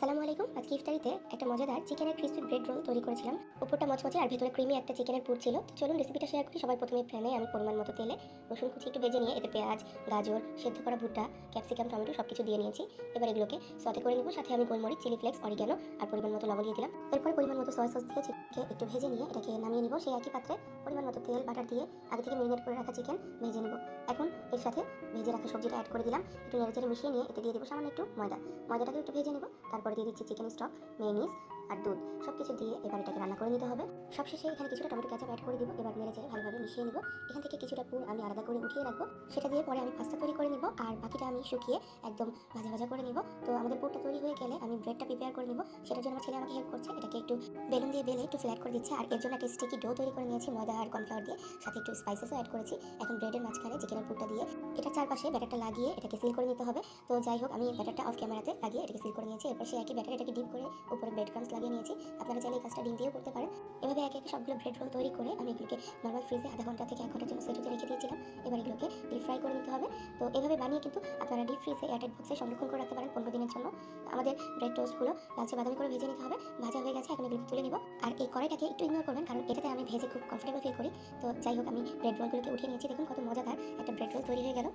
আসসালামু আলাইকুম। আজকে ইফতারিতে একটা মজাদার চিকেনের ক্রিসপি ব্রেড রোল তৈরি করেছিলাম। উপরটা মচমচে আর ভেতরে ক্রিমি একটা চিকেনের পুর ছিল। তো চলুন রেসিপিটা শেয়ার করি। সবার প্রথমে প্যানে আমি পরিমাণ মতো তেলে রসুন কুচি একটু ভেজে নিয়ে এতে পেঁয়াজ, গাজর, সেদ্ধ করা ভুট্টা, ক্যাপসিকাম, টমেটো সবকিছু দিয়ে নিয়েছি। এবার এগুলোকে সতে করে নিব। সাথে আমি গোলমরিচ, চিলি ফ্লেক্স, অরিগ্যানো আর পরিমাণ মতো লবণ দিয়ে দিলাম। এরপর পরিমাণ মতো সয়া সস দিয়ে চিকেনকে একটু ভেজে নিয়ে এটাকে নামিয়ে নিব। সেই একই পাত্রে পরিমাণ মতো তেল, বাটার দিয়ে আগে থেকে মেরিনেট করে রাখা চিকেন ভেজে নিব। এখন এর সাথে ভেজে রাখা সবজিটা অ্যাড করে দিলাম। একটু নেড়েচেড়ে মিশিয়ে নিয়ে এতে দিয়ে দেবো সামান্য একটু ময়দাটাকে একটু ভেজে নিব। তারপরে দিয়ে দিচ্ছি চিকেন স্টক, মেয়োনিজ আর দুধ সবকিছু দিয়ে এবার এটাকে রান্না করে নিতে হবে। সবশেষে এখানে কিছুটা টমেটো কেচাপ অ্যাড করে দিব। এবার নেড়েচেড়ে ভালোভাবে মিশিয়ে নিব। এখান থেকে কিছুটা পুর আমি আলাদা করে উঠিয়ে রাখবো। সেটা দিয়ে পরে আমি পাস্তা তৈরি করে নিব আর বাকিটা আমি শুকিয়ে একদম ভাজা ভাজা করে নিব। তো আমাদের পুরটা তৈরি হয়ে গেলে আমি ব্রেডটা প্রিপেয়ার করে নিব। সেটার জন্য আমার ছেলে আমাকে হেল্প করছে। এটাকে একটু বেলুন দিয়ে বেলে একটু ফ্ল্যাট করে দিচ্ছে। আর এর জন্য একটা স্টিকি ডো তৈরি করে নিয়েছি ময়দা আর কর্নফ্লাওয়ার দিয়ে, সাথে একটু স্পাইসেসও অ্যাড করেছি। এখন ব্রেডের মাঝখানে চিকেনের পুরটা দিয়ে এটা চারপাশে ব্যাটারটা লাগিয়ে এটাকে সিল করে নিতে হবে। তো যাই হোক, আমি ব্যাটারটা অফ ক্যামেরাতে লাগিয়ে এটাকে সিল করে নিয়েছি। এরপর সে একই ব্যাটার এটাকে ডিপ করে উপরে ব্রেড ক্রাম্স লাগিয়ে নিয়েছি। আপনারা চাইলে এই কাজটা ডিম দিয়েও করতে পারেন। এভাবে একে একে সবগুলো ব্রেড রোল তৈরি করে আমি এগুলোকে নর্মাল ফ্রিজে আধা ঘন্টা থেকে 1 ঘন্টার জন্য সেট হতে রেখে দিয়েছিলাম। এবার এগুলোকে ডিপ ফ্রাই করে নিতে হবে। তো এভাবে বানিয়ে কিন্তু আপনারা ডিপ ফ্রিজে এয়ারটাইট বক্সে সংরক্ষণ করে রাখতে পারেন 15 দিনের জন্য। আমাদের ব্রেড টোস্টগুলো লালচে বাদামি করে ভেজে নিতে হবে। ভাজা হয়ে গেছে, এখন এগুলোকে তুলে নিব। আর এই কড়াইটাকে একটু ইগনোর করবেন, কারণ এটাতে আমি ভেজে খুব কমফোর্টেবল ফিল করি। তো যাই হোক, আমি ব্রেড রোলগুলোকে উঠিয়ে নিয়েছি। দেখুন কত মজাদার একটা ব্রেড রোল তৈরি হয়ে গেল।